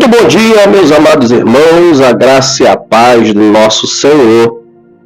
Muito bom dia, meus amados irmãos, a graça e a paz do nosso Senhor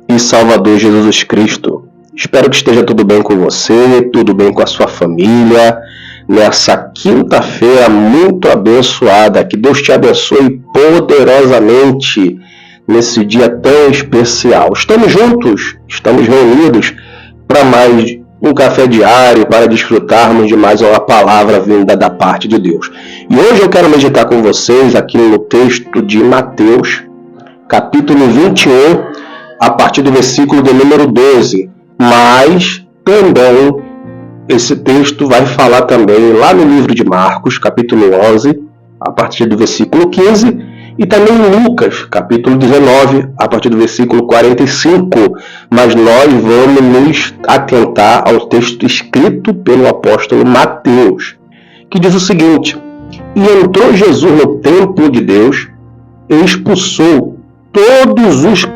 e Salvador Jesus Cristo. Espero que esteja tudo bem com você, tudo bem com a sua família, nessa quinta-feira muito abençoada. Que Deus te abençoe poderosamente nesse dia tão especial. Estamos juntos, estamos reunidos para mais um café diário, para desfrutarmos de mais uma palavra vinda da parte de Deus. E hoje eu quero meditar com vocês aqui no texto de Mateus, capítulo 21, a partir do versículo de número 12. Mas também esse texto vai falar também lá no livro de Marcos, capítulo 11, a partir do versículo 15, e também em Lucas, capítulo 19, a partir do versículo 45. Mas nós vamos nos atentar ao texto escrito pelo apóstolo Mateus, que diz o seguinte: E entrou Jesus no templo de Deus e expulsou todos os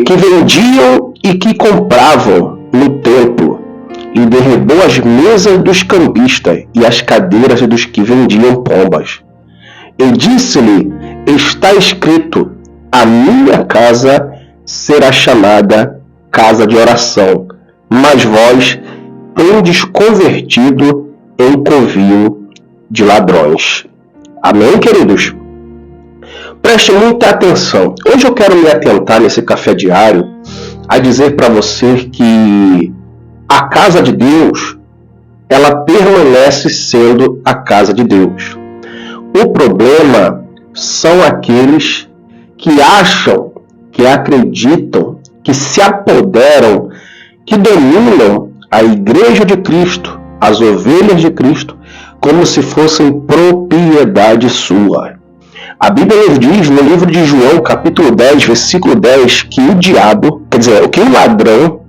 que vendiam e que compravam no templo, e derrubou as mesas dos cambistas e as cadeiras dos que vendiam pombas. E disse-lhe: Está escrito, a minha casa será chamada casa de oração, mas vós tendes convertido em covil de ladrões. Amém, queridos? Preste muita atenção. Hoje eu quero me atentar nesse café diário a dizer para você que a casa de Deus, ela permanece sendo a casa de Deus. O problema são aqueles que acham, que acreditam, que se apoderam, que dominam a igreja de Cristo, as ovelhas de Cristo, como se fossem propriedade sua. A Bíblia nos diz no livro de João, capítulo 10, versículo 10, que o diabo, que o ladrão,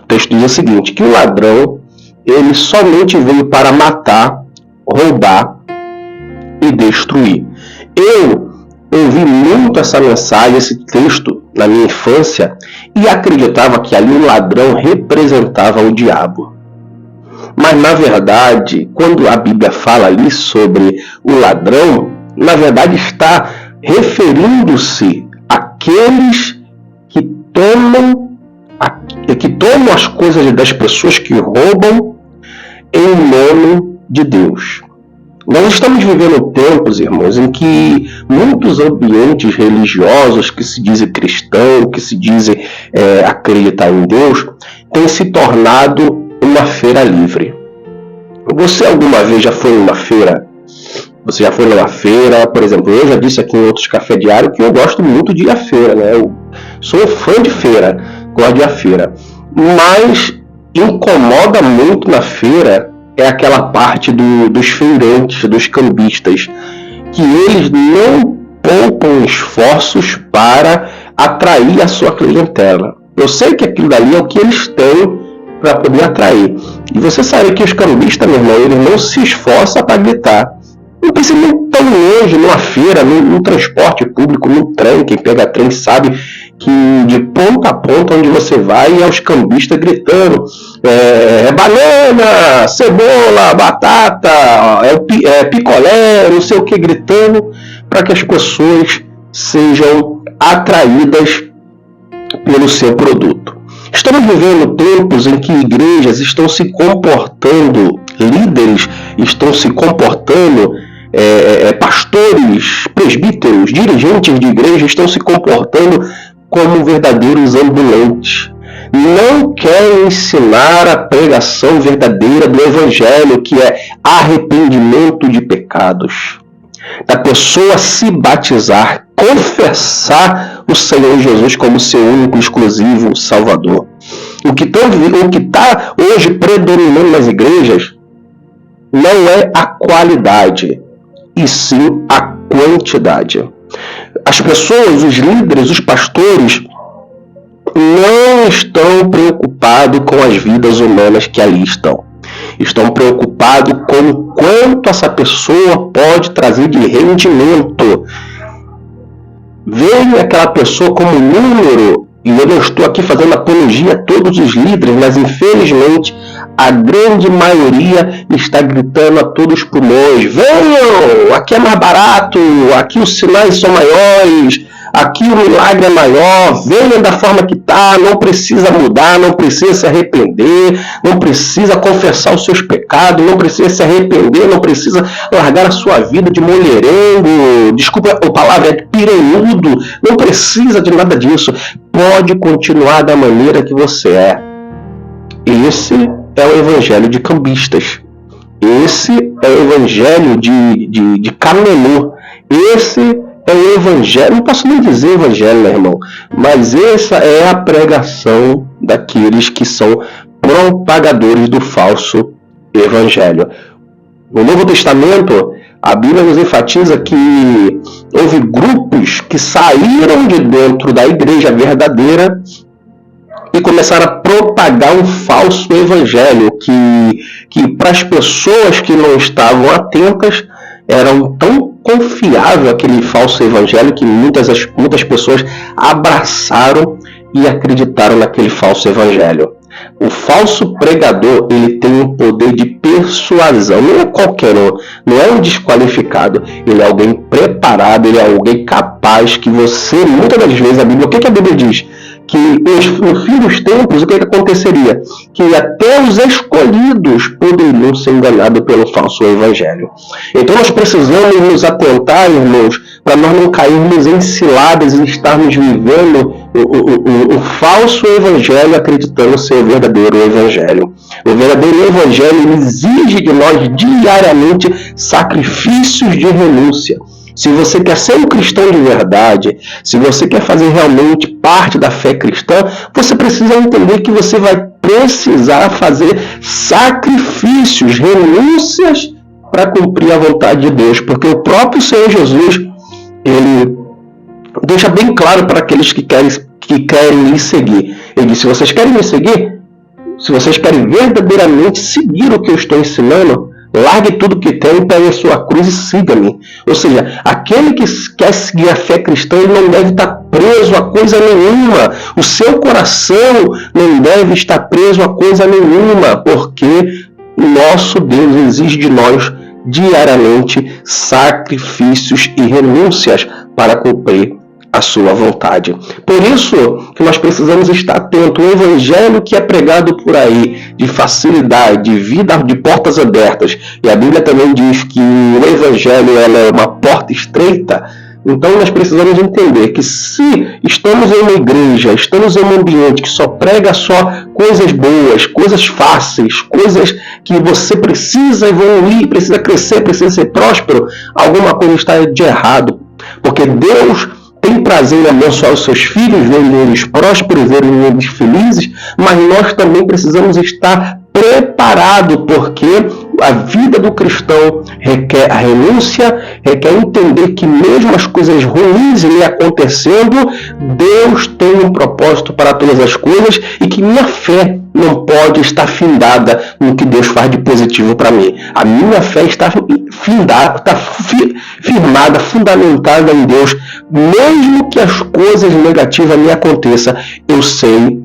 o texto diz o seguinte, que o ladrão, ele somente veio para matar, roubar e destruir. Eu ouvi muito essa mensagem, esse texto na minha infância, e acreditava que ali o ladrão representava o diabo. Mas na verdade, quando a Bíblia fala ali sobre o ladrão, na verdade está referindo-se àqueles que tomam as coisas das pessoas, que roubam em nome de Deus. Nós estamos vivendo tempos, irmãos, em que muitos ambientes religiosos que se dizem cristãos, que se dizem acreditar em Deus, têm se tornado uma feira livre. Você alguma vez já foi numa feira? Você já foi numa feira? Por exemplo, eu já disse aqui em outros café diário que eu gosto muito de ir à feira, Eu sou fã de feira, gosto de ir à feira. Mas incomoda muito na feira é aquela parte dos feirantes, dos cambistas, que eles não poupam esforços para atrair a sua clientela. Eu sei que aquilo dali é o que eles têm para poder atrair. E você sabe que os cambistas, meu irmão, eles não se esforçam para gritar. Não precisa ir tão longe, numa feira, no transporte público, no trem. Quem pega trem sabe que de ponta a ponta onde você vai é os cambistas gritando banana, cebola, batata, picolé, não sei o que, gritando para que as pessoas sejam atraídas pelo seu produto. Estamos vivendo tempos em que igrejas estão se comportando, líderes estão se comportando, pastores, presbíteros, dirigentes de igreja estão se comportando como verdadeiros ambulantes. Não querem ensinar a pregação verdadeira do Evangelho, que é arrependimento de pecados. Da pessoa se batizar, confessar o Senhor Jesus como seu único e exclusivo Salvador. O que está hoje predominando nas igrejas não é a qualidade, e sim a quantidade. As pessoas, os líderes, os pastores, não estão preocupados com as vidas humanas que ali estão. Estão preocupados com o quanto essa pessoa pode trazer de rendimento. Veem aquela pessoa como número, e eu não estou aqui fazendo apologia a todos os líderes, mas infelizmente a grande maioria está gritando a todos os pulmões: venham, aqui é mais barato, aqui os sinais são maiores, aqui o milagre é maior, venham da forma que está, não precisa mudar, não precisa se arrepender, não precisa confessar os seus pecados, não precisa se arrepender, não precisa largar a sua vida de mulherengo, desculpa a palavra, é piranhudo, não precisa de nada disso, pode continuar da maneira que você é. Esse é o evangelho de cambistas, esse é o evangelho de camelô, esse é o evangelho, não posso nem dizer evangelho, meu irmão, mas essa é a pregação daqueles que são propagadores do falso evangelho. No Novo Testamento, a Bíblia nos enfatiza que houve grupos que saíram de dentro da igreja verdadeira e começaram a propagar um falso evangelho que para as pessoas que não estavam atentas eram tão confiável aquele falso evangelho que muitas pessoas abraçaram e acreditaram naquele falso evangelho. O falso pregador, ele tem um poder de persuasão, não é qualquer um, não é um desqualificado, ele é alguém preparado, ele é alguém capaz que você, muitas das vezes, a Bíblia, o que a Bíblia diz? Que no fim dos tempos, o que aconteceria? Que até os escolhidos poderiam ser enganados pelo falso evangelho. Então nós precisamos nos atentar, irmãos, para nós não cairmos em ciladas e estarmos vivendo o falso evangelho acreditando ser o verdadeiro evangelho. O verdadeiro evangelho exige de nós diariamente sacrifícios de renúncia. Se você quer ser um cristão de verdade, se você quer fazer realmente parte da fé cristã, você precisa entender que você vai precisar fazer sacrifícios, renúncias para cumprir a vontade de Deus. Porque o próprio Senhor Jesus, ele deixa bem claro para aqueles que querem me seguir. Ele diz: se vocês querem me seguir, se vocês querem verdadeiramente seguir o que eu estou ensinando, largue tudo que tem, pegue a sua cruz e siga-me. Ou seja, aquele que quer seguir a fé cristã, ele não deve estar preso a coisa nenhuma. O seu coração não deve estar preso a coisa nenhuma, porque o nosso Deus exige de nós diariamente sacrifícios e renúncias para cumprir a sua vontade. Por isso que nós precisamos estar atentos. O evangelho que é pregado por aí, de facilidade, de vida de portas abertas, e a Bíblia também diz que o evangelho ela é uma porta estreita. Então nós precisamos entender que se estamos em uma igreja, estamos em um ambiente que só prega só coisas boas, coisas fáceis, coisas que você precisa evoluir, precisa crescer, precisa ser próspero, alguma coisa está de errado. Porque Deus tem prazer em abençoar os seus filhos, ver eles prósperos, ver eles felizes, mas nós também precisamos estar preparados, porque a vida do cristão requer a renúncia, requer entender que mesmo as coisas ruins lhe acontecendo, Deus tem um propósito para todas as coisas e que minha fé não pode estar findada no que Deus faz de positivo para mim. A minha fé está firmada, fundamentada em Deus. Mesmo que as coisas negativas me aconteçam, eu sei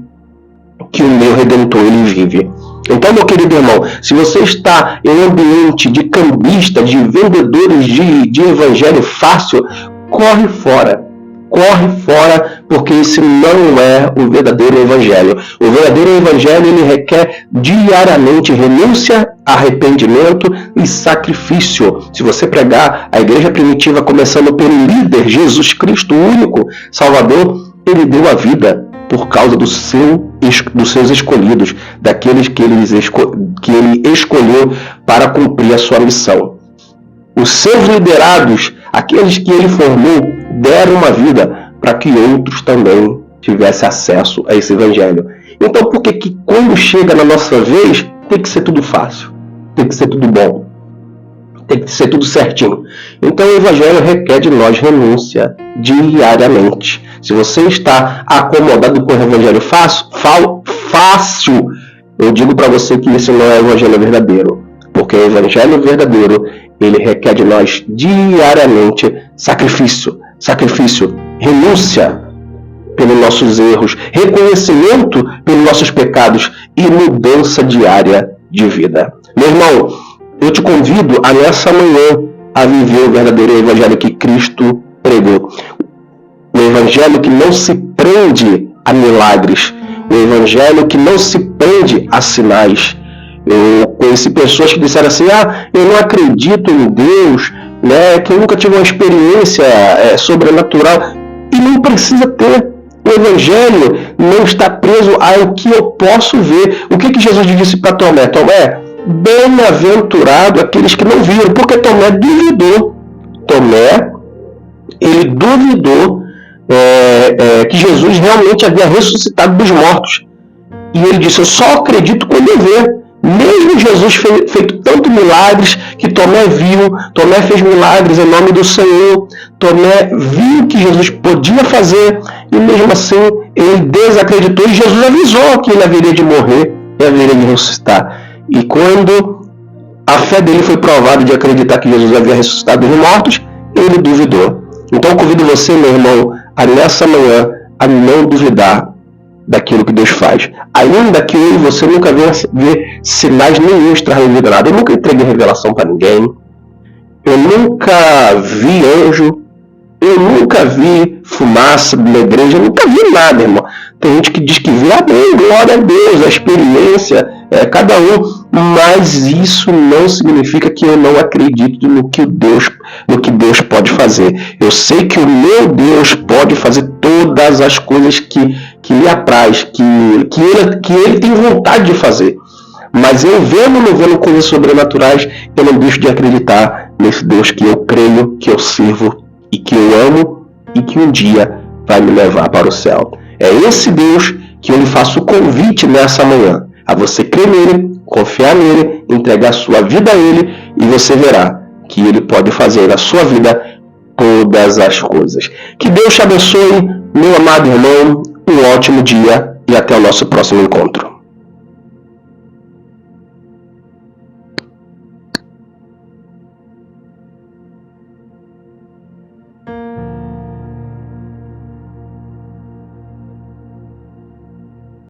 que o meu Redentor ele vive. Então, meu querido irmão, se você está em um ambiente de cambista, de vendedores de evangelho fácil, corre fora. Corre fora, porque esse não é o verdadeiro evangelho. O verdadeiro evangelho ele requer diariamente renúncia, arrependimento e sacrifício. Se você pregar a igreja primitiva começando pelo líder, Jesus Cristo, o único Salvador, ele deu a vida por causa dos seus escolhidos, daqueles que ele escolheu para cumprir a sua missão. Os seus liderados, aqueles que ele formou, deram uma vida para que outros também tivessem acesso a esse evangelho. Então, por que quando chega na nossa vez, tem que ser tudo fácil, tem que ser tudo bom, tem que ser tudo certinho? Então, o evangelho requer de nós renúncia diariamente. Se você está acomodado com o evangelho fácil, eu digo para você que esse não é o evangelho verdadeiro. Porque o evangelho verdadeiro, ele requer de nós diariamente sacrifício, renúncia pelos nossos erros, reconhecimento pelos nossos pecados e mudança diária de vida. Meu irmão, eu te convido a nessa manhã a viver o verdadeiro evangelho que Cristo pregou. O evangelho que não se prende a milagres, o evangelho que não se prende a sinais. Eu conheci pessoas que disseram assim, eu não acredito em Deus, né, que eu nunca tive uma experiência sobrenatural. E não precisa ter. O evangelho não está preso ao que eu posso ver. O que Jesus disse para Tomé? Tomé, bem-aventurado aqueles que não viram, porque Tomé duvidou. Tomé, ele duvidou que Jesus realmente havia ressuscitado dos mortos. E ele disse, eu só acredito quando eu ver. Mesmo Jesus feito tantos milagres que Tomé viu, Tomé fez milagres em nome do Senhor, Tomé viu que Jesus podia fazer, e mesmo assim ele desacreditou, e Jesus avisou que ele haveria de morrer e haveria de ressuscitar. E quando a fé dele foi provada de acreditar que Jesus havia ressuscitado dos mortos, ele duvidou. Então eu convido você, meu irmão, a nessa manhã, a não duvidar daquilo que Deus faz. Ainda que eu e você nunca vê sinais nenhum extraordinários. Eu nunca entreguei revelação para ninguém. Eu nunca vi anjo. Eu nunca vi fumaça na igreja. Eu nunca vi nada, irmão. Tem gente que diz que vê, amém, glória a Deus, a experiência, cada um. Mas isso não significa que eu não acredito no que Deus pode fazer. Eu sei que o meu Deus pode fazer todas as coisas que lhe apraz, que ele tem vontade de fazer. Mas eu vendo ou não vendo coisas sobrenaturais, eu não deixo de acreditar nesse Deus que eu creio, que eu sirvo e que eu amo e que um dia vai me levar para o céu. É esse Deus que eu lhe faço o convite nessa manhã, a você crer nele, confiar nele, entregar sua vida a ele, e você verá que ele pode fazer na sua vida todas as coisas. Que Deus te abençoe, meu amado irmão, um ótimo dia e até o nosso próximo encontro.